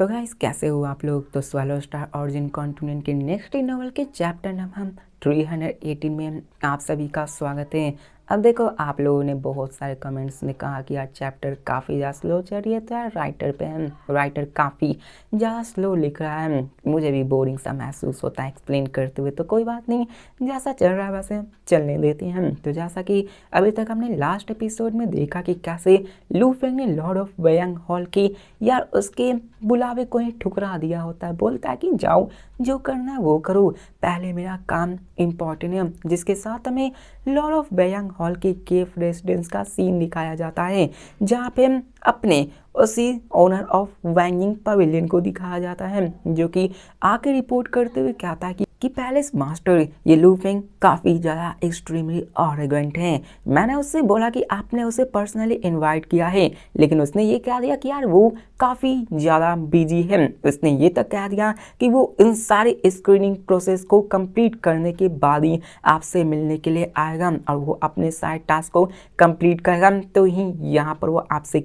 तो गाइस कैसे हो आप लोग। तो स्वेलो स्टार ऑरिजिन कॉन्टिनेंट के नेक्स्ट नॉवल के चैप्टर नंबर हम 318 में आप सभी का स्वागत है। अब देखो आप लोगों ने बहुत सारे कमेंट्स में कहा कि यार चैप्टर काफ़ी ज़्यादा स्लो चल रही है, तो यार राइटर काफ़ी ज़्यादा स्लो लिख रहा है, मुझे भी बोरिंग सा महसूस होता है एक्सप्लेन करते हुए। तो कोई बात नहीं, जैसा चल रहा है वैसे चलने देते हैं। तो जैसा कि अभी तक हमने लास्ट एपिसोड में देखा कि कैसे लू फेंग ने लॉर्ड ऑफ वेयंग हॉल की यार उसके बुलावे को ही ठुकरा दिया होता है। बोलता है कि जाओ जो करना है वो करो, पहले मेरा काम इम्पोर्टेंट है। जिसके साथ हमें लॉर्ड ऑफ बेयंग हॉल के केफ रेसिडेंस का सीन दिखाया जाता है, जहाँ पे हम अपने उसी ओनर ऑफ वैंगिंग पवेलियन को दिखाया जाता है, जो कि आके रिपोर्ट करते हुए कहता है कि पैलेस मास्टर ये लू फेंग काफ़ी ज़्यादा एक्सट्रीमली ऑरेगेंट हैं। मैंने उससे बोला कि आपने उसे पर्सनली इनवाइट किया है, लेकिन उसने ये कह दिया कि यार वो काफ़ी ज़्यादा बिजी है। उसने ये तक कह दिया कि वो इन सारे स्क्रीनिंग प्रोसेस को कंप्लीट करने के बाद ही आपसे मिलने के लिए आएगा, और वो अपने सारे टास्क को कंप्लीट करेगा तो ही यहाँ पर वो आपसे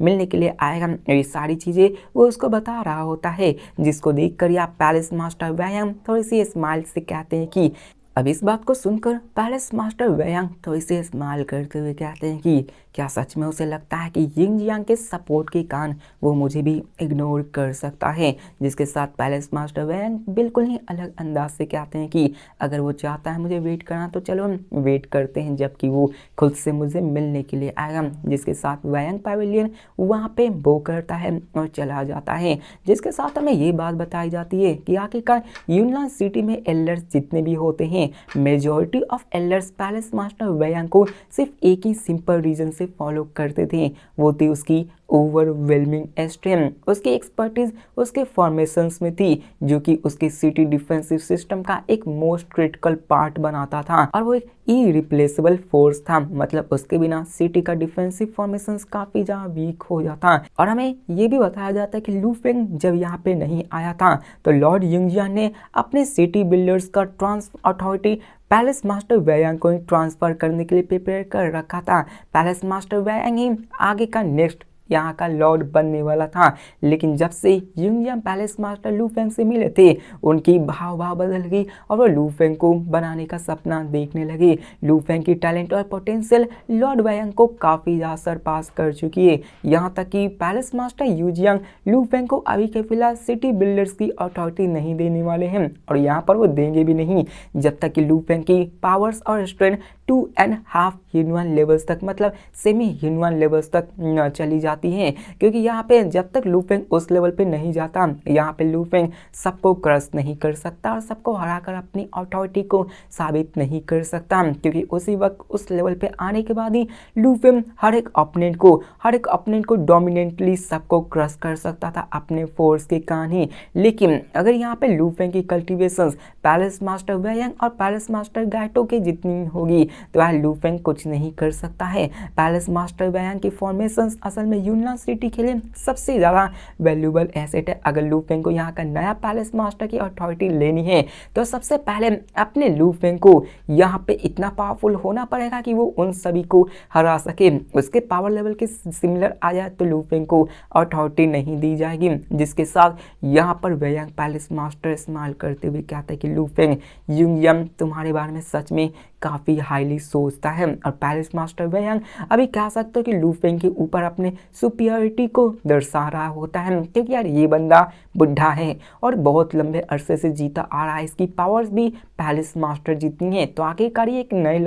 मिलने के लिए आएगा। ये सारी चीज़ें वो उसको बता रहा होता है, जिसको देख कर या पैलेस मास्टर वैयांग थोड़ी सी स्माइल से कहते हैं कि अब इस बात को सुनकर पैलेस मास्टर वैयांग थोड़ी सी स्माइल करते हुए कहते हैं कि क्या सच में उसे लगता है कि यिंग जियांग के सपोर्ट के कारण वो मुझे भी इग्नोर कर सकता है। जिसके साथ पैलेस मास्टर वैयांग बिल्कुल ही अलग अंदाज से कहते हैं कि अगर वो चाहता है मुझे वेट करना तो चलो हम वेट करते हैं जबकि वो खुद से मुझे मिलने के लिए आएगा। जिसके साथ वैयांग पैवेलियन वहाँ पे बो करता है और चला जाता है। जिसके साथ हमें ये बात बताई जाती है कि आखिरकार यूनलान सिटी में एल्डर्स जितने भी होते हैं, majority of elders palace master Weiyang को सिर्फ एक ही सिंपल रीजन से फॉलो करते थे, वो थी उसकी ओवरवेलमिंग स्ट्रेंथ। उसकी एक्सपर्टीज उसके फॉर्मेशंस में थी, जो कि उसके सिटी डिफेंसिव सिस्टम का एक मोस्ट क्रिटिकल पार्ट बनाता था, और वो एक इरिप्लेसेबल फोर्स था। मतलब उसके बिना सिटी का डिफेंसिव फॉर्मेशंस काफी ज्यादा वीक हो जाता। और हमें ये भी बताया जाता है कि लू फेंग जब यहाँ पे नहीं आया था तो लॉर्ड यिंगजियांग ने अपने सिटी बिल्डर्स का transfer authority palace master Weiyang को ट्रांसफर करने के लिए प्रिपेयर कर रखा था। पैलेस मास्टर वैयांग ही आगे का नेक्स्ट यहाँ का लॉर्ड बनने वाला था। लेकिन जब से यिंगजियांग पैलेस मास्टर लू फेंग से मिले थे, उनकी भाव बदल गई और वो लू फेंग को बनाने का सपना देखने लगे। लू फेंग की टैलेंट और पोटेंशियल लॉर्ड वैयांग को काफ़ी ज़्यादा सरपास कर चुकी है। यहाँ तक कि पैलेस मास्टर यूजियांग लू फेंग को अभी के फिलहाल सिटी बिल्डर्स की अथॉरिटी नहीं देने वाले हैं, और यहाँ पर वो देंगे भी नहीं जब तक कि लू फेंग की पावर्स और स्ट्रेंथ 2.5 ह्यूमन लेवल्स तक, मतलब सेमी ह्यूमन लेवल्स तक न चली जाती हैं। क्योंकि यहाँ पे जब तक लू फेंग उस लेवल पे नहीं जाता, यहाँ पे लू फेंग सबको क्रश नहीं कर सकता और सबको हराकर अपनी अथॉरिटी को साबित नहीं कर सकता। क्योंकि उसी वक्त उस लेवल पे आने के बाद ही लू फेंग हर एक अपोनेंट को डोमिनेंटली सबको क्रश कर सकता था अपने फोर्स के कारण ही। लेकिन अगर यहाँ पे लू फेंग की कल्टिवेशंस पैलेस मास्टर वैयांग और पैलेस मास्टर गाइटो के जितनी होगी तो यार लू फेंग कुछ नहीं कर सकता है। पैलेस मास्टर वैयांग की फॉर्मेशंस असल में यूनलान सिटी के लिए सबसे ज़्यादा वैल्यूबल एसेट है। अगर लू फेंग को यहाँ का नया पैलेस मास्टर की अथॉरिटी लेनी है तो सबसे पहले अपने लू फेंग को यहाँ पे इतना पावरफुल होना पड़ेगा कि वो उन सभी को हरा सके। उसके पावर लेवल के सिमिलर आ जाए तो लू फेंग को अथॉरिटी नहीं दी जाएगी। जिसके साथ यहाँ पर वैयांग पैलेस मास्टर इस्तेमाल करते हुए कहते हैं कि लू फेंग यिंगजियांग तुम्हारे बारे में सच में काफ़ी हाईली सोचता है। और पैलेस मास्टर वैयांग अभी कह सकते हो कि लू फेंग के ऊपर अपने सुपीरियरिटी को दर्शा रहा होता है, क्योंकि यार ये बंदा बुढ़ा है और बहुत लंबे अरसे से जीता आ रहा है। इसकी पावर्स भी पैलेस मास्टर जितनी है, तो आखिरकार ये एक नए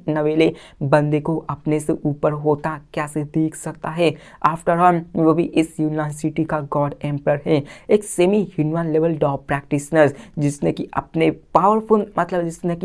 नवेले बंदे को अपने से ऊपर होता कैसे देख सकता है। आफ्टर ऑल वो भी इस यूनान सिटी का गॉड एम्पर है, एक semi human level dog practitioner, जिसने कि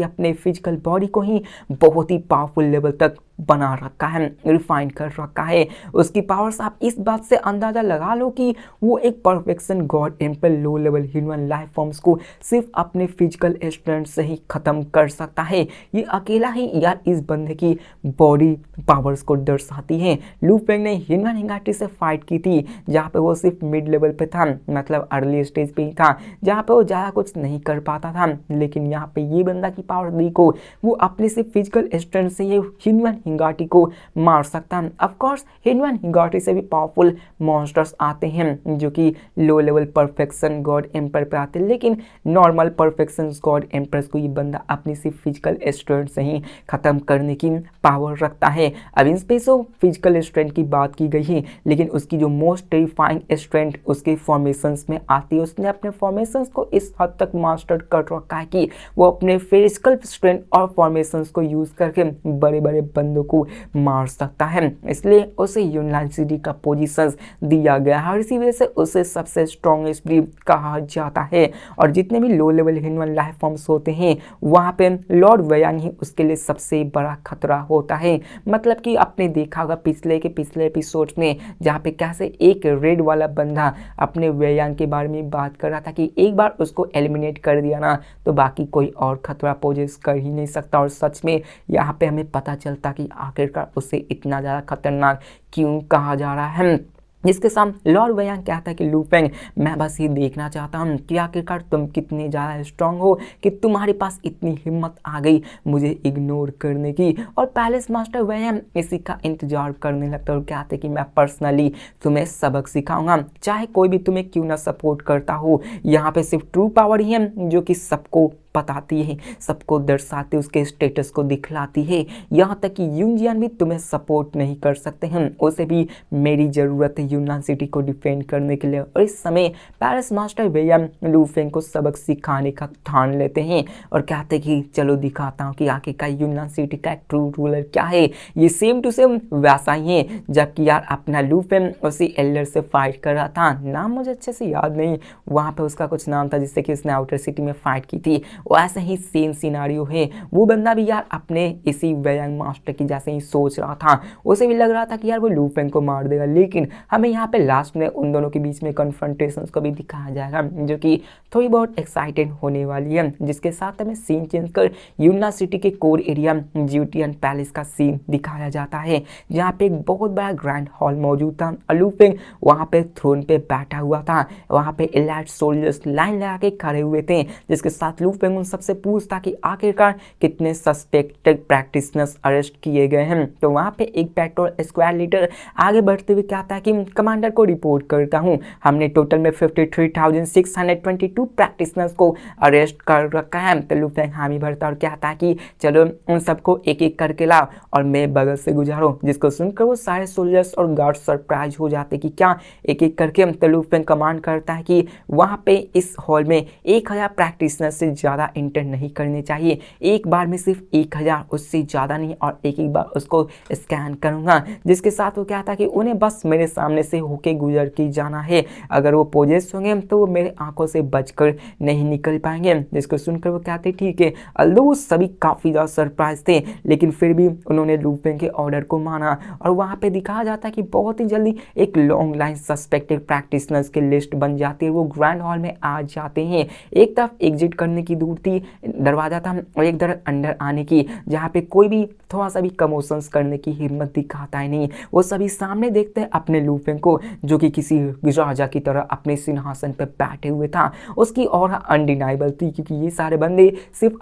अपने फिजिकल बॉडी को ही बहुत ही पावरफुल लेवल तक बना रखा है, रिफाइन कर रखा है। उसकी पावर्स आप इस बात से अंदाजा लगा लो कि वो एक परफेक्शन गॉड एम्पर लो लेवल ह्यूमन लाइफ फॉर्म्स को सिर्फ अपने फिजिकल स्ट्रेंथ से ही खत्म कर सकता है। ये अकेला ही यार इस बंदे की बॉडी पावर्स को दर्शाती है। लू फेंग ने ह्यूमन हिंगाटी से फाइट की थी, जहाँ पे वो सिर्फ मिड लेवल पे था, मतलब अर्ली स्टेज पे ही था, जहाँ पे वो ज़्यादा कुछ नहीं कर पाता था। लेकिन यहाँ पे ये बंदा की पावर देखो, वो अपने से फिजिकल स्ट्रेंथ से ये ह्यूमन हिंगाटी को मार सकता है। ऑफ कोर्स हिनवन हिंगाटी से भी पावरफुल मॉन्स्टर्स आते हैं जो कि low level perfection God emperor पे आते हैं, लेकिन नॉर्मल परफेक्शन गॉड एम्पर को ये बंदा अपनी सिर्फ फिजिकल स्ट्रेंथ से ही खत्म करने की पावर रखता है। अब इन स्पेसो फिजिकल स्ट्रेंथ की बात की गई है, लेकिन उसकी जो मोस्ट टेरिफाइंग स्ट्रेंथ उसके फॉर्मेशंस में आती है। उसने अपने फॉर्मेशंस को इस हद तक मास्टर कर रखा है कि वो अपने फिजिकल स्ट्रेंथ और फॉर्मेशंस को यूज करके बड़े बड़े बंदों को मार सकता है। इसलिए उसे यूनाइटेड सिटी का पोजीशन दिया गया है और इसी वजह से उसे सबसे स्ट्रॉन्गेस्ट भी कहा जाता है। और जितने भी लो लेवल ह्यूमन लाइफ फॉर्म्स होते हैं वहाँ पे लॉर्ड वेयांग ही उसके लिए सबसे बड़ा खतरा होता है। मतलब कि आपने देखा होगा पिछले एपिसोड में जहाँ पे कैसे एक रेड वाला बंदा अपने वेयांग के बारे में बात कर रहा था कि एक बार उसको एलिमिनेट कर दिया ना तो बाकी कोई और खतरा पोजेस कर ही नहीं सकता। और सच में यहाँ पे हमें पता चलता कि आखिरकार उसे इतना ज़्यादा खतरनाक क्यों कहा जा रहा है। जिसके सामने लॉर्ड वेयांग कहता है कि लू फेंग मैं बस ये देखना चाहता हूँ कि आखिरकार तुम कितने ज़्यादा स्ट्रांग हो कि तुम्हारे पास इतनी हिम्मत आ गई मुझे इग्नोर करने की। और पैलेस मास्टर वेयांग इसी का इंतजार करने लगता है और कहते हैं कि मैं पर्सनली तुम्हें सबक सिखाऊंगा, चाहे कोई भी तुम्हें क्यों ना सपोर्ट करता हो। यहाँ पे सिर्फ ट्रू पावर ही है जो कि सबको बताती है, सबको दर्शाती है, उसके स्टेटस को दिखलाती है। यहाँ तक कि यूनजियान भी तुम्हें सपोर्ट नहीं कर सकते हैं, उसे भी मेरी ज़रूरत है यूनान सिटी को डिफेंड करने के लिए। और इस समय पैलेस मास्टर वेयांग लू फेंग को सबक सिखाने का ठान लेते हैं और कहते हैं कि चलो दिखाता हूँ कि आखिरकार यूनान सिटी का एक ट्रू रूलर क्या है। ये सेम टू सेम वैसा ही है जबकि यार अपना लू फेंग उसी एल्डर से फाइट कर रहा था, नाम मुझे अच्छे से याद नहीं, वहाँ पे उसका कुछ नाम था जिससे कि उसने आउटर सिटी में फाइट की थी। वैसे ही सेम सिनारियो है, वो बंदा भी यार अपने इसी वेयांग मास्टर की जैसे ही सोच रहा था, उसे भी लग रहा था कि यार वो लू फेंग को मार देगा। लेकिन हमें यहाँ पे लास्ट में उन दोनों के बीच में कन्फ्रंटेशन को भी दिखाया जाएगा जो कि थोड़ी बहुत एक्साइटेड होने वाली है, जिसके साथ हमें सीन चेंज कर यूना सिटी के कोर एरिया ज्यूटियन पैलेस का सीन दिखाया जाता है जहाँ पे एक बहुत बड़ा ग्रैंड हॉल मौजूद था। लू फेंग वहाँ पे थ्रोन पे बैठा हुआ था, वहाँ पे एलाइट सोल्जर्स लाइन लगा के खड़े हुए थे, जिसके साथ लू फेंग उन सबसे पूछता कि आखिरकार कितने सस्पेक्टेड प्रैक्टिशनर्स अरेस्ट किए गए हैं। तो वहाँ पे एक पेट्रोल स्क्वाड लीडर आगे बढ़ते हुए कहता है कि कमांडर को रिपोर्ट करता हूँ, हमने टोटल में 53,622 प्रैक्टिशनर्स को अरेस्ट कर रखा है। तो लू फेंग हामी भरता और कहता है कि चलो उन सबको एक एक करके लाओ और मैं बगल से गुजारो, जिसको सुनकर वो सारे सोल्जर्स और गार्ड सरप्राइज हो जाते कि क्या एक एक करके। तो लू फेंग कमांड करता है कि वहाँ पे इस हॉल में 1000 प्रैक्टिशनर से ज़्यादा इंटर नहीं करने चाहिए, एक बार में सिर्फ 1000, उससे ज़्यादा नहीं, और एक एक बार उसको स्कैन करूँगा। जिसके साथ वो क्या था कि उन्हें बस मेरे सामने से होके गुजर के जाना है, अगर वो पोजेस होंगे तो वो मेरे आंखों से बचकर नहीं निकल पाएंगे। जिसको सुनकर वो कहते ठीक है। अल्दो सभी काफ़ी ज़्यादा सरप्राइज थे लेकिन फिर भी उन्होंने लू फेंग के ऑर्डर को माना। और वहाँ पे दिखाया जाता है कि बहुत ही जल्दी एक लॉन्ग लाइन सस्पेक्टेड प्रैक्टिशनर्स की लिस्ट बन जाती है, वो ग्रैंड हॉल में आ जाते हैं। एक तरफ एग्जिट करने की दूर थी दरवाजा था और एक तरफ अंदर आने की, जहाँ पे कोई भी थोड़ा सा भी कमोशंस करने की हिम्मत दिखाता है नहीं। वो सभी सामने देखते हैं अपने लू फेंग को जो कि किसी राजा की तरह अपने सिंहासन पर बैठे हुए था। उसकी और अनडिनाइबल थी क्योंकि ये सारे बंदे सिर्फ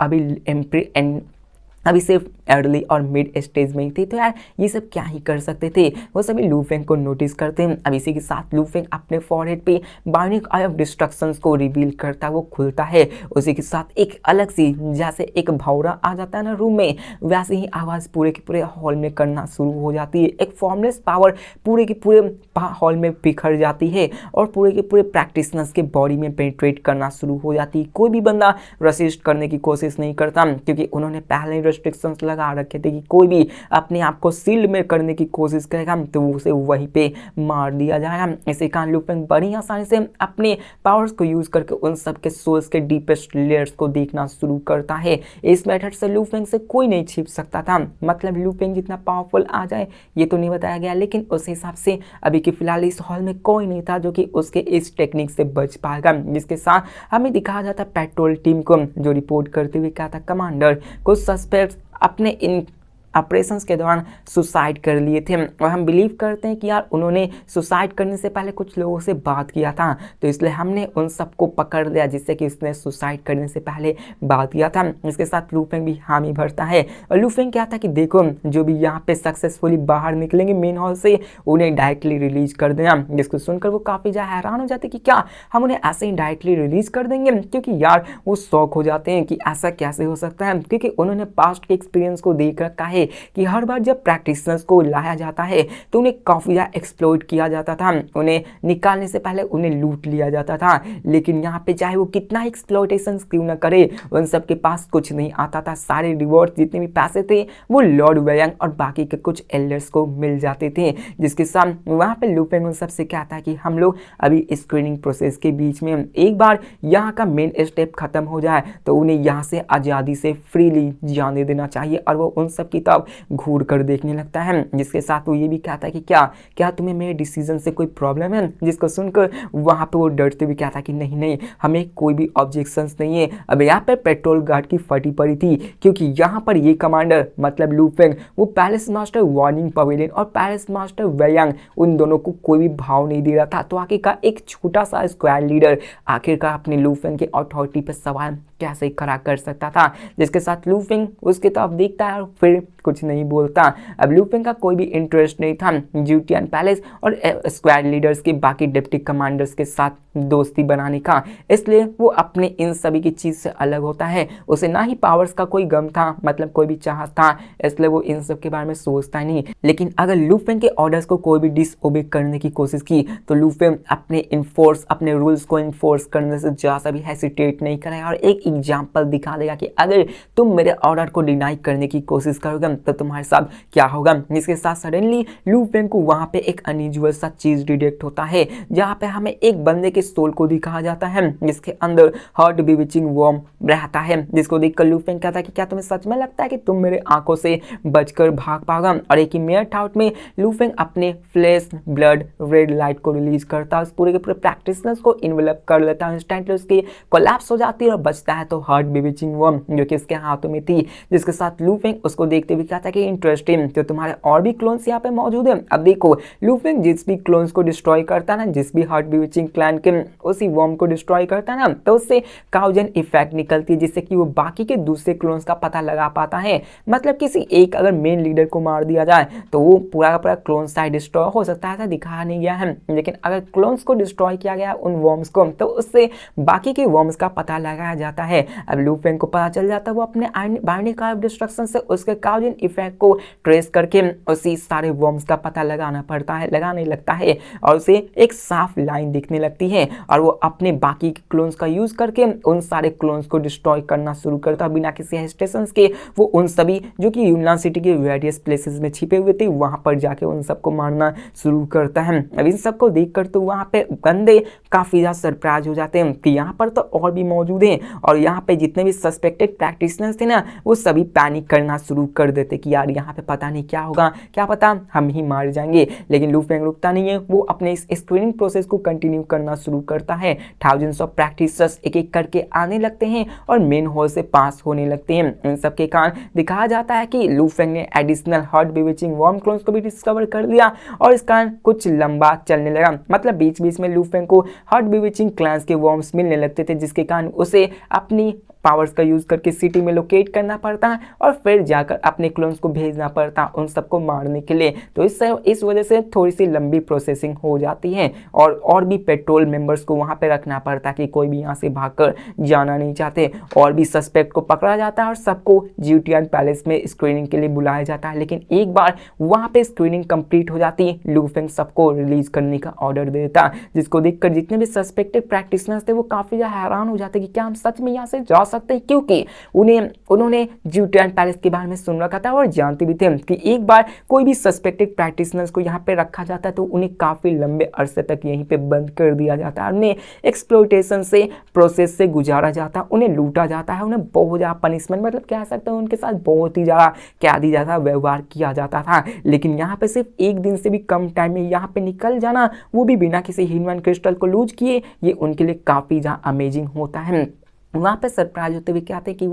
अभी सिर्फ अर्ली और मिड स्टेज में ही थे, तो यार ये सब क्या ही कर सकते थे। वो सभी लू फेंग को नोटिस करते हैं। अब इसी के साथ लू फेंग अपने फॉरहेड पे बाइनिंग आई ऑफ डिस्ट्रक्शंस को रिवील करता है, वो खुलता है। उसी के साथ एक अलग सी जैसे एक भौरा आ जाता है ना रूम में, वैसे ही आवाज़ पूरे के पूरे हॉल में करना शुरू हो जाती है। एक फॉर्मलेस पावर पूरे के पूरे हॉल में बिखर जाती है और पूरे के पूरे प्रैक्टिशनर्स के बॉडी में पेनिट्रेट करना शुरू हो जाती है। कोई भी बंदा रेसिस्ट करने की कोशिश नहीं करता क्योंकि उन्होंने पहले रेस्ट्रिक्शंस लगा रखे थे कि कोई भी अपने आप को सील्ड में करने की कोशिश करेगा तो उसे वहीं पे मार दिया जाएगा। इसी कारण लू फेंग बड़ी आसानी से अपने पावर्स को यूज करके उन सब के सोल्स के डीपेस्ट लेयर्स को देखना शुरू करता है। इस मेथड से लू फेंग से कोई नहीं छिप सकता था। मतलब लू फेंग जितना पावरफुल आ जाए ये तो नहीं बताया गया, लेकिन उस हिसाब से अभी के फिलहाल इस हॉल में कोई नहीं था जो कि उसके इस टेक्निक से बच पाएगा। जिसके साथ हमें दिखाया जाता पेट्रोल टीम को जो रिपोर्ट करते हुए क्या था, कमांडर कुछ सस्पेक्ट्स ऑपरेशंस के दौरान सुसाइड कर लिए थे और हम बिलीव करते हैं कि यार उन्होंने सुसाइड करने से पहले कुछ लोगों से बात किया था, तो इसलिए हमने उन सबको पकड़ लिया जिससे कि उसने सुसाइड करने से पहले बात किया था। इसके साथ लू फेंग भी हामी भरता है और लू फेंग कहता है कि देखो जो भी यहाँ पे सक्सेसफुली बाहर निकलेंगे मेन हॉल से उन्हें डायरेक्टली रिलीज कर देना। जिसको सुनकर वो काफ़ी ज़्यादा हैरान हो जाते कि क्या हम उन्हें ऐसे ही डायरेक्टली रिलीज कर देंगे, क्योंकि यार वो शॉक हो जाते हैं कि ऐसा कैसे हो सकता है, क्योंकि उन्होंने पास्ट के एक्सपीरियंस को देख रखा है कि हर बार जब प्रैक्टिशनर्स को लाया जाता है तो उन्हें काफ़ी ज़्यादा एक्सप्लॉइट किया जाता था, उन्हें निकालने से पहले उन्हें लूट लिया जाता था। लेकिन यहाँ पे चाहे वो कितना एक्सप्लॉइटेशन क्यों ना करे उन सबके पास कुछ नहीं आता था, सारे रिवॉर्ड जितने भी पैसे थे वो लॉर्ड वेयंग और बाकी के कुछ एल्डर्स को मिल जाते थे। जिसके साथ वहाँ पे लू फेंग उन सबसे कहता है कि हम लोग अभी स्क्रीनिंग प्रोसेस के बीच में, एक बार यहाँ का मेन स्टेप खत्म हो जाए तो उन्हें यहाँ से आज़ादी से फ्रीली जाने देना चाहिए और वो उन सब की तरफ घूर कर देखने लगता है। जिसके साथ वो ये भी कहता है कि क्या तुम्हें मेरे डिसीजन से कोई प्रॉब्लम है। जिसको सुनकर वहाँ पे वो डरते हुए कहता है कि नहीं हमें कोई भी ऑब्जेक्शंस नहीं है। अब यहाँ पे पेट्रोल गार्ड की फटी पड़ी थी क्योंकि यहाँ पर ये कमांडर मतलब लू फेंग वो पैलेस मास्टर वार्निंग पवेलियन और पैलेस मास्टर वेयांग उन दोनों को कोई भी भाव नहीं दे रहा था। तो आखिरकार एक छोटा सा स्क्वाड लीडर आखिरकार अपने लू फेंग के अथॉरिटी पर सवाल कैसे खड़ा कर सकता था। जिसके साथ लू फेंग उसके तरफ देखता है और फिर कुछ नहीं बोलता। अब लू फेंग का कोई भी इंटरेस्ट नहीं था ज्यूटियन पैलेस और स्क्वाड लीडर्स के बाकी डिप्टी कमांडर्स के साथ दोस्ती बनाने का, इसलिए वो अपने इन सभी की चीज़ से अलग होता है। उसे ना ही पावर्स का कोई गम था, मतलब कोई भी चाहत था, इसलिए वो इन सब के बारे में सोचता नहीं। लेकिन अगर लू फेंग के ऑर्डर्स को कोई भी डिसओबे करने की कोशिश की तो लू फेंग अपने रूल्स को इन्फोर्स करने से जरा सा भी हेसिटेट नहीं करेगा और एक एग्जाम्पल दिखा देगा कि अगर तुम मेरे ऑर्डर को डिनाई करने की कोशिश करोगे तो तुम्हारे साथ क्या होगा। इसके साथ सडनली लू फेंग को वहां पे एक अनयूजुअल सा चीज डिटेक्ट होता है जहां पे हमें एक बंदे के सोल को दिखाया जाता है जिसके अंदर हार्ट बीविचिंग वर्म रहता है। जिसको देखकर लू फेंग कहता है कि क्या तुम्हें सच में लगता है कि तुम मेरे आंखों से बचकर भाग पाओगे। और एक ही मिनट आउट में लू फेंग अपने फ्लैश ब्लड रेड लाइट को रिलीज करता है, उस पूरे के पूरे प्रैक्टिशनर्स को इन्वेलप कर लेता है। इंस्टेंटली उसकी कोलैप्स हो जाती है और बचता है तो हार्ट बीविचिंग वर्म जो कि इसके हाथों में थी। जिसके साथ लू फेंग उसको देखते हुए कहता है कि इंटरेस्टिंग, तो तुम्हारे और भी क्लोन्स यहाँ पे मौजूद है। अब देखो लू फेंग जिस भी क्लोन्स को डिस्ट्रॉय करता है ना, जिस भी हार्ट बीविचिंग क्लैन के उसी वर्म को डिस्ट्रॉय करता है ना, तो उससे काउजन इफेक्ट निकलती है जिससे कि वो बाकी के दूसरे क्लोन्स का पता लगा पाता है। मतलब किसी एक अगर मेन लीडर को मार दिया जाए तो वो पूरा का पूरा क्लोन साइड डिस्ट्रॉय हो सकता है, ऐसा दिखाया नहीं गया है। लेकिन अगर क्लोन्स को डिस्ट्रॉय किया गया उन वर्म्स को तो उससे बाकी के वर्म्स का पता लगाया जाता है। अब लू फेंग को पता चल जाता है, वो अपने बाइंडिंग कार्ब डिस्ट्रक्शन से उसके काउजन इफेक्ट को ट्रेस करके उसी सारे वर्म्स का पता लगाने लगता है और उसे एक साफ लाइन दिखने लगती है और वो अपने बाकी के क्लोन्स का यूज करके उन सारे क्लोन्स को डिस्ट्रॉय करना शुरू करता है बिना किसी हेजिटेशंस के। वो उन सभी जो कि यूनान सिटी के वेरियस प्लेसेस में छिपे हुए थे वहां पर जाके उन सबको मारना शुरू करता है। अब इन सबको देखकर तो वहां पे बंदे काफी ज्यादा सरप्राइज हो जाते हैं कि यहाँ पर तो और भी मौजूद हैं और यहाँ पे जितने भी सस्पेक्टेड प्रैक्टिशनर्स थे ना वो सभी पैनिक करना शुरू कर देते कि यार यहाँ पे पता नहीं क्या होगा, क्या पता हम ही मार जाएंगे। लेकिन लू फेंग रुकता नहीं है, वो अपने इस स्क्रीनिंग प्रोसेस को कंटिन्यू करना शुरू करता है। थाउजेंड्स ऑफ प्रैक्टिशनर्स एक एक करके आने लगते हैं और मेन हॉल से पास होने लगते हैं। इन सब के कारण दिखाया जाता है कि लू फेंग ने एडिशनल हार्ट बीविचिंग वर्म क्लोन्स को भी डिस्कवर कर लिया और इस कारण कुछ लंबा चलने लगा। मतलब बीच बीच में लू फेंग को हार्ट बीविचिंग क्लैंस के वर्म्स मिलने लगते थे जिसके कारण उसे अपनी पावर्स का यूज करके सिटी में लोकेट करना पड़ता है और फिर जाकर अपने क्लोन्स को भेजना पड़ता है उन सबको मारने के लिए। तो इस वजह से थोड़ी सी लंबी प्रोसेसिंग हो जाती है और भी पेट्रोल मेंबर्स को वहां पे रखना पड़ता है कि कोई भी यहाँ से भागकर जाना नहीं चाहते। और भी सस्पेक्ट को पकड़ा जाता है और सबको ज्यूटियन पैलेस में स्क्रीनिंग के लिए बुलाया जाता है। लेकिन एक बार वहां पे स्क्रीनिंग कंप्लीट हो जाती है लू फेंग सबको रिलीज करने का ऑर्डर देता, जिसको देखकर जितने भी सस्पेक्टेड प्रैक्टिशनर्स थे वो काफी ज्यादा हैरान हो जाते कि क्या हम सच में यहाँ से जा सकते हैं, क्योंकि उन्होंने ज्यूटियन पैलेस के बारे में सुन रखा था और जानते भी थे कि एक बार कोई भी सस्पेक्टेड प्रैक्टिशनर्स को यहाँ पे रखा जाता है तो उन्हें काफी लंबे अरसे तक यहीं पे बंद कर दिया जाता है, उन्हें एक्सप्लॉयटेशन से प्रोसेस से गुजारा जाता है, उन्हें लूटा जाता है, उन्हें बहुत ज्यादा पनिशमेंट मतलब कह सकते हैं उनके साथ बहुत ही ज्यादा कैदी ज्यादा व्यवहार किया जाता था। लेकिन यहाँ पे सिर्फ एक दिन से भी कम टाइम में यहाँ पे निकल जाना, वो भी बिना किसी ह्यूमन क्रिस्टल को लूज किए, ये उनके लिए काफी ज्यादा अमेजिंग होता है। वहां पे सरप्राइज होते हुए कहते हैं कि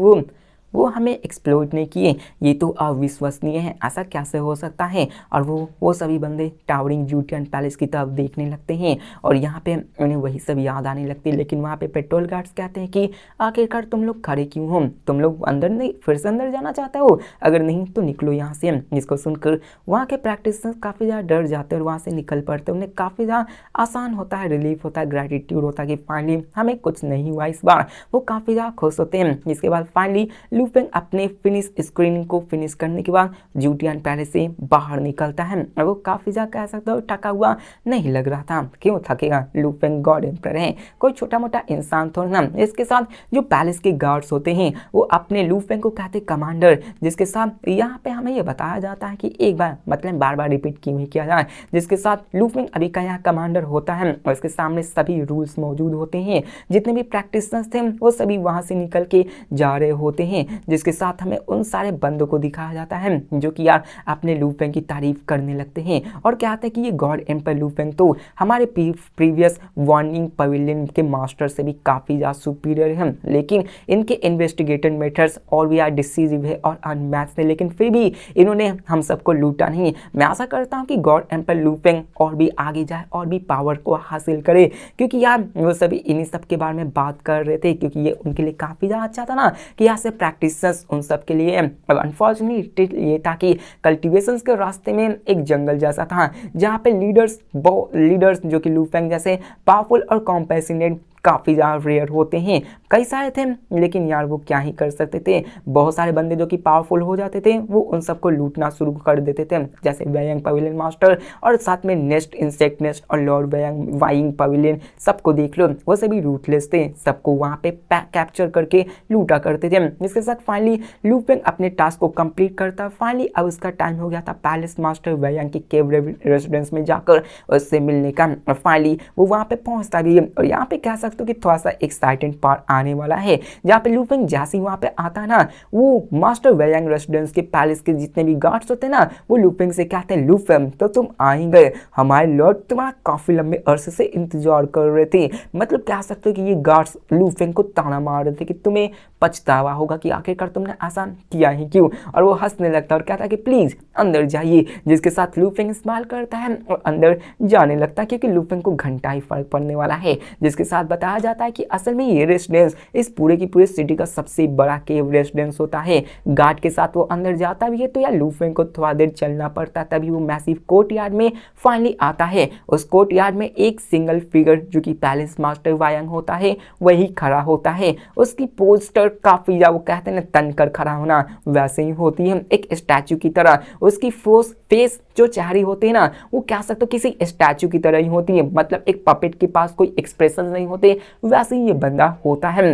वो हमें एक्सप्लोइट नहीं किए, ये तो अविश्वसनीय है, ऐसा कैसे हो सकता है। और वो सभी बंदे टावरिंग ज्यूटियन पैलेस की तरफ देखने लगते हैं और यहाँ पे उन्हें वही सब याद आने लगती है। लेकिन वहाँ पे पेट्रोल गार्ड्स कहते हैं कि आखिरकार तुम लोग खड़े क्यों हो, तुम लोग अंदर नहीं फिर से अंदर जाना चाहते हो, अगर नहीं तो निकलो यहाँ से। जिसको सुनकर वहाँ के प्रैक्टिशनर्स काफ़ी ज़्यादा डर जाते हैं और वहाँ से निकल पड़ते हैं। उन्हें काफ़ी ज़्यादा आसान होता है, रिलीफ होता है, ग्रेटिट्यूड होता है कि फाइनली हमें कुछ नहीं हुआ इस बार। वो काफ़ी ज़्यादा खुश होते हैं। जिसके बाद फाइनली लू फेंग अपने फिनिश स्क्रीनिंग को फिनिश करने के बाद ज्यूटियन पैलेस से बाहर निकलता है और वो काफ़ी ज़्यादा कह सकते हो थका हुआ नहीं लग रहा था। क्यों थकेगा, लू फेंग गॉड एम्परर है, कोई छोटा मोटा इंसान थोड़ा ना। इसके साथ जो पैलेस के गार्ड्स होते हैं वो अपने लू फेंग को कहते कमांडर, जिसके साथ यहाँ पे हमें ये बताया जाता है कि एक बार मतलब बार बार रिपीट क्यों ही किया जाए, जिसके साथ लू फेंग अभी का यहाँ कमांडर होता है और इसके सामने सभी रूल्स मौजूद होते हैं। जितने भी प्रैक्टिशनर्स थे वो सभी वहाँ से निकल के जा रहे होते हैं। जिसके साथ हमें उन सारे बंदों को दिखाया जाता है जो कि यार अपने लू फेंग की तारीफ करने लगते हैं और कहते हैं कि ये गॉड एम्पर लू फेंग तो हमारे प्रीवियस वार्निंग पवेलियन के मास्टर से भी काफ़ी ज़्यादा सुपीरियर है, लेकिन इनके इन्वेस्टिगेशन मेथड्स और भी यार डिसीजिव है और अनमैच्ड है, लेकिन फिर भी इन्होंने हम सबको लूटा नहीं। मैं आशा करता हूँ कि गॉड एम्पर लू फेंग और भी आगे जाए और भी पावर को हासिल करे, क्योंकि यार वो सभी इन्हीं सब के बारे में बात कर रहे थे, क्योंकि ये उनके लिए काफ़ी ज़्यादा अच्छा था ना कि यहाँ से प्रैक्टिसर्स उन सब के लिए। अब अनफॉर्चुनेटली ये था कि कल्टिवेशंस के रास्ते में एक जंगल जैसा था जहाँ पे लीडर्स जो कि लू फेंग जैसे पावरफुल और कॉम्पैशनेट काफ़ी ज़्यादा रेयर होते हैं। कई सारे थे लेकिन यार वो क्या ही कर सकते थे, बहुत सारे बंदे जो कि पावरफुल हो जाते थे वो उन सबको लूटना शुरू कर देते थे, जैसे वैयांग पवेलियन मास्टर और साथ में नेस्ट इंसेक्ट नेस्ट और लॉर्ड वाइंग पवेलियन, सबको देख लो वो सभी रूटलेस थे, सबको वहाँ पे कैप्चर करके लूटा करते थे। जिसके साथ फाइनली लू फेंग अपने टास्क को कंप्लीट करता। फाइनली अब उसका टाइम हो गया था पैलेस मास्टर वैयांग की केव रेजिडेंस में जाकर उससे मिलने का, और फाइनली वो वहाँ पे पहुँचता भी है। और यहाँ पे कह सकते हो कि थोड़ा सा एक्साइटेड पार्ट आने वाला है, जहाँ पे लू फेंग जैसे ही वहाँ पे आता है ना, वो मास्टर वैयांग रेजिडेंस के पैलेस के जितने भी गार्ड्स होते हैं ना, वो लू फेंग से कहते हैं लू फेंग तो तुम आएंगे, हमारे लॉर्ड तुम्हारा काफी लंबे अरसे से इंतजार कर रहे थे। मतलब कह सकते हो कि ये गार्ड्स लू फेंग को ताना मार रहे थे कि तुम्हें पछतावा होगा कि आखिरकार तुमने ऐसा किया ही क्यों। और वो हंसने लगता है और कहता है कि प्लीज अंदर जाइए। जिसके साथ लू फेंग स्माइल करता है और अंदर जाने लगता है, क्योंकि लू फेंग को घंटा ही फर्क पड़ने वाला है। जिसके साथ बताया जाता है कि असल में ये रेसिडेंस इस पूरे की पूरे सिटी का सबसे बड़ा केव रेसिडेंस होता है। गार्ड के साथ वो अंदर जाता भी है तो यार लू फेंग को थोड़ा देर चलना पड़ता है, तभी वो मैसिव कोर्ट यार्ड में फाइनली आता है। उस कोर्ट यार्ड में एक सिंगल फिगर जो कि पैलेस मास्टर वायांग होता है वही खड़ा होता है। उसकी पोस्टर काफी ज्यादा, वो कहते हैं ना तनकर खड़ा होना, वैसे ही होती है एक स्टैचू की तरह। उसकी फेस जो चेहरे होते हैं ना, वो कह सकते हो किसी स्टैचू की तरह ही होती है, मतलब एक पपेट के पास कोई एक्सप्रेशन नहीं होते, वैसे ही ये बंदा होता है।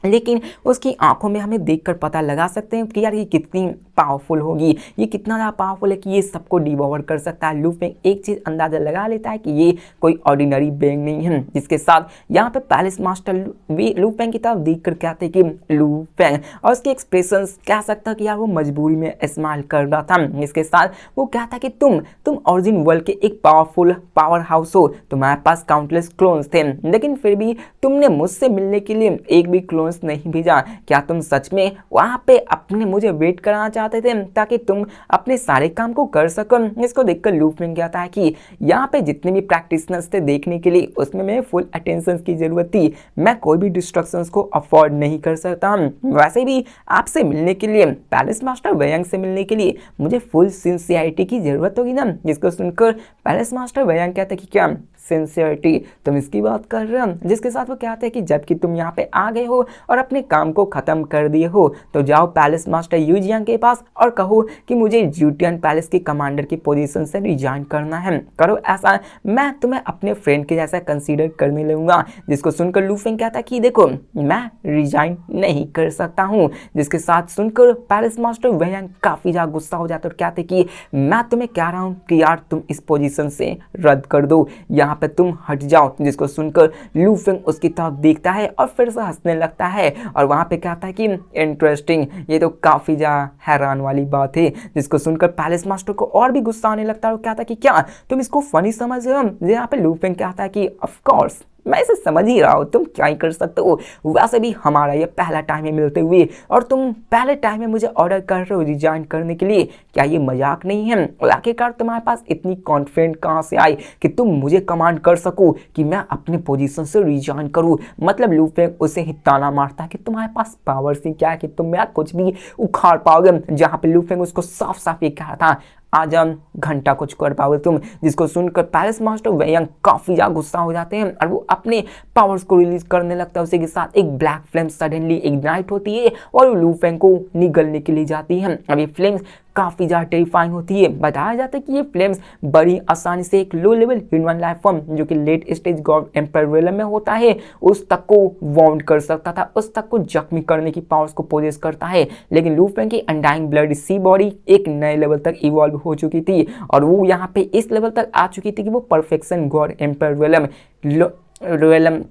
लेकिन उसकी आंखों में हमें देखकर पता लगा सकते हैं कि यार ये कितनी पावरफुल होगी, ये कितना ज़्यादा पावरफुल है कि ये सबको डिवोर कर सकता है। लू फेंग एक चीज़ अंदाजा लगा लेता है कि ये कोई ऑर्डिनरी बेइंग नहीं है। जिसके साथ यहाँ पे पैलेस मास्टर लू फेंग की तरफ देख कर कहते हैं कि लू फेंग, और उसके एक्सप्रेशन कह सकता है कि यार वो मजबूरी में स्माइल कर रहा था। इसके साथ वो कहता है कि तुम ओरिजिन वर्ल्ड के एक पावर हाउस हो, तुम्हारे पास काउंटलेस क्लोन्स थे, लेकिन फिर भी तुमने मुझसे मिलने के लिए एक भी क्लोन नहीं भेजा। क्या तुम सच में वहां पे अपने मुझे वेट कराना चाहते थे ताकि तुम अपने सारे काम को कर सको। इसको देखकर लू फेंग कहता है कि यहाँ पे जितने भी प्रैक्टिशनर्स थे देखने के लिए, उसमें मेरे फुल अटेंशन की जरूरत थी, मैं कोई भी डिस्ट्रक्शंस को अफोर्ड नहीं कर सकता। वैसे भी आपसे मिलने के लिए, पैलेस मास्टर वैयांग से मिलने के लिए मुझे फुल सिंसियरिटी की जरूरत होगी ना। जिसको सुनकर पैलेस मास्टर वैयांग कहते हैं कि क्या सिंसियरिटी, तुम इसकी बात कर रहे हो। जिसके साथ वो कहते हैं कि जबकि तुम यहाँ पे आ गए हो और अपने काम को खत्म कर दिए हो, तो जाओ पैलेस मास्टर यूजियांग के पास और कहो कि मुझे ज्यूटियन पैलेस के कमांडर की पोजीशन से रिजाइन करना है। करो ऐसा, मैं तुम्हें अपने फ्रेंड के जैसा कंसीडर करने लगूंगा। जिसको सुनकर लू फेंग कहता है कि देखो मैं रिजाइन नहीं कर सकता हूँ। जिसके साथ सुनकर पैलेस मास्टर वैयांग काफी ज्यादा गुस्सा हो जाता है और कहते कि मैं तुम्हें कह रहा हूँ कि यार तुम इस पोजीशन से रद्द कर दो, यहाँ पे तुम हट जाओ। जिसको सुनकर लू फेंग उसकी तरफ देखता है और फिर से हंसने लगता है और वहां पे कहता है कि इंटरेस्टिंग, ये तो काफी ज्यादा हैरान वाली बात है। जिसको सुनकर पैलेस मास्टर को और भी गुस्सा आने लगता है और कहता है कि क्या तुम इसको फनी समझ रहे हो। यहाँ पे लू फेंग कहता है कि ऑफ कोर्स मैं इसे समझ ही रहा हूँ, तुम क्या ही कर सकते हो। वैसे भी हमारा ये पहला टाइम है मिलते हुए और तुम पहले टाइम में मुझे ऑर्डर कर रहे हो रिजाइन करने के लिए। क्या ये मजाक नहीं है? और आखिरकार तुम्हारे पास इतनी कॉन्फिडेंट कहाँ से आई कि तुम मुझे कमांड कर सको कि मैं अपने पोजीशन से रिजाइन करूँ? मतलब लू फेंग उसे ही ताना मारता है कि तुम्हारे पास पावर से क्या है कि तुम मेरा कुछ भी उखाड़ पाओगे, जहाँ पे लू फेंग उसको साफ साफ ये कहा था आज हम घंटा कुछ कर पाओगे तुम। जिसको सुनकर पैलेस मास्टर वेयंग काफी ज्यादा गुस्सा हो जाते हैं और वो अपने पावर्स को रिलीज करने लगता है। उसी के साथ एक ब्लैक फ्लेम सडनली इग्नाइट होती है और वो लू फेंग को निगलने के लिए जाती है। अब ये फ्लेम्स काफी ज्यादा टेरिफाइंग होती है। बताया जाता है कि ये फ्लेम्स बड़ी आसानी से एक low level human life form जो कि late stage god empire realm में होता है उस तक को वाउंड कर सकता था, उस तक को जख्मी करने की पावर्स को पोजेस करता है। लेकिन लू फेंग की अनडाइंग ब्लड सी बॉडी एक नए लेवल तक इवॉल्व हो चुकी थी और वो यहाँ पे इस लेवल तक आ चुकी थी कि वो परफेक्शन गॉड एम्पायर रियलम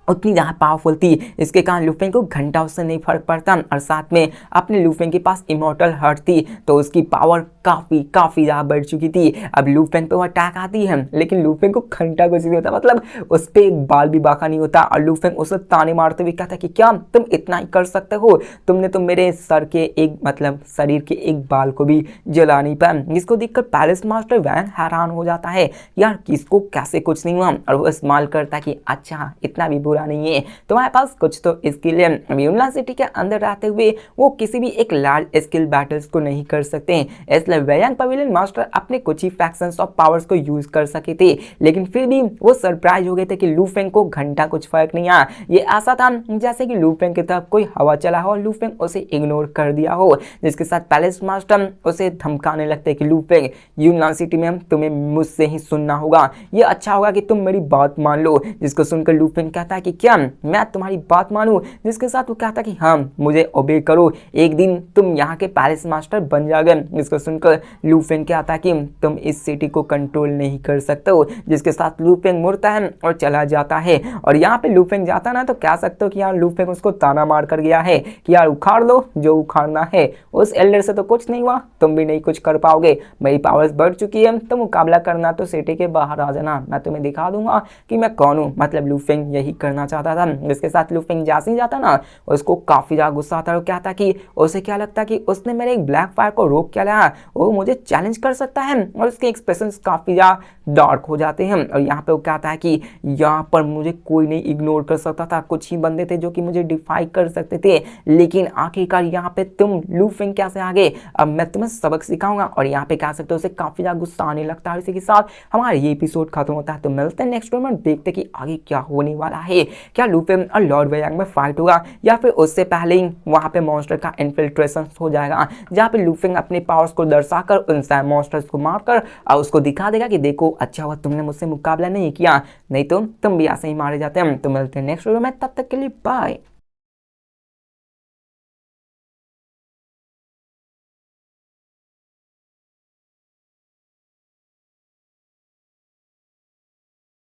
उतनी ज़्यादा पावरफुल थी। इसके कारण लू फेंग को घंटा उससे नहीं फर्क पड़ता और साथ में अपने लू फेंग के पास इमॉर्टल हार्ट थी तो उसकी पावर काफ़ी ज़्यादा बढ़ चुकी थी। अब लू फेंग पे वो अटैक आती है लेकिन लू फेंग को घंटा कुछ नहीं होता, मतलब उस पर एक बाल भी बाका नहीं होता और लू फेंग उसे ताने मारते हुए कहता कि क्या तुम इतना ही कर सकते हो, तुमने तो मेरे सर के एक मतलब शरीर के एक बाल को भी जला नहीं पाया। जिसको देखकर पैलेस मास्टर वैन हैरान हो जाता है, यार किसको कैसे कुछ नहीं हुआ, और वो इस्तेमाल करता कि अच्छा इतना भी नहीं है, तुम्हारे पास कुछ तो स्किल है। यूनियन सिटी के अंदर रहते हुए वो किसी भी एक लार्ज स्किल बैटल्स को नहीं कर सकते, इसलिए वेयंग पवेलियन मास्टर अपने कुछ ही फ्रैक्शंस ऑफ पावर्स को यूज कर सके थे। लेकिन फिर भी वो सरप्राइज हो गए थे कि लू फेंग को घंटा कुछ फर्क नहीं आया। ये ऐसा था जैसे कि लू फेंग की तरफ कोई हवा चला हो और लू फेंग उसे इग्नोर कर दिया हो, जिसके साथ पैलेस मास्टर उसे धमकाने लगते कि लू फेंग यूनियन सिटी में तुम्हें मुझसे ही सुनना होगा, ये अच्छा होगा कि तुम मेरी बात मान लो। जिसको सुनकर लू फेंग कहता है कि क्या मैं तुम्हारी बात मानूं? जिसके साथ वो कहता कि हाँ मुझे ओबे करो, एक दिन तुम यहाँ के पैलेस मास्टर बन जाओगे। जिसको सुनकर लू फेंग कहता है कि तुम इस सिटी को कंट्रोल नहीं कर सकते हो। जिसके साथ लू फेंग मुड़ता है और चला जाता है और यहाँ पे लू फेंग जाता ना तो कह सकते हो कि यार लू फेंग उसको ताना मार कर गया है कि यार उखाड़ लो जो उखाड़ना है, उस एल्डर से तो कुछ नहीं हुआ, तुम भी नहीं कुछ कर पाओगे, मेरी पावर्स बढ़ चुकी है, तो मुकाबला करना तो सिटी के बाहर आ जाना, मैं तुम्हें दिखा दूंगा कि मैं कौन हूँ। मतलब लू फेंग यही करना चाहता था। जिसके साथ लू फेंग जैसे ही जाता ना उसको काफी ज्यादा गुस्सा आता है और क्या था कि उसे क्या लगता कि उसने मेरे एक ब्लैक फायर को रोक क्या लिया, वो मुझे चैलेंज कर सकता है, और उसके एक्सप्रेशंस काफी ज्यादा डार्क हो जाते हैं। और यहाँ पे वो कहता है कि यहाँ पर मुझे कोई नहीं इग्नोर कर सकता था, कुछ ही बंदे थे जो कि मुझे डिफाई कर सकते थे, लेकिन आखिरकार यहाँ पे तुम लू फेंग कैसे आ गए, अब मैं तुम्हें सबक सिखाऊंगा। और यहाँ पे कह सकते हो उसे काफी ज्यादा गुस्सा आने लगता है। इसी के साथ हमारा ये एपिसोड खत्म होता है। तो मिलते हैं नेक्स्ट में, देखते कि आगे क्या होने वाला है, क्या लू फेंग और लॉर्ड वेयंग में फाइट होगा या फिर उससे पहले ही वहां पे मॉन्स्टर का इन्फिल्ट्रेशन हो जाएगा, जहां पे लू फेंग अपने पावर्स को दर्शाकर उन सारे मॉन्स्टर्स को मारकर और उसको दिखा देगा कि देखो अच्छा हुआ तुमने मुझसे मुकाबला नहीं किया, नहीं तो तुम भी ऐसे ही मारे जाते हैं। तो मिलते हैं नेक्स्ट वीडियो में, तब तक के लिए बाय।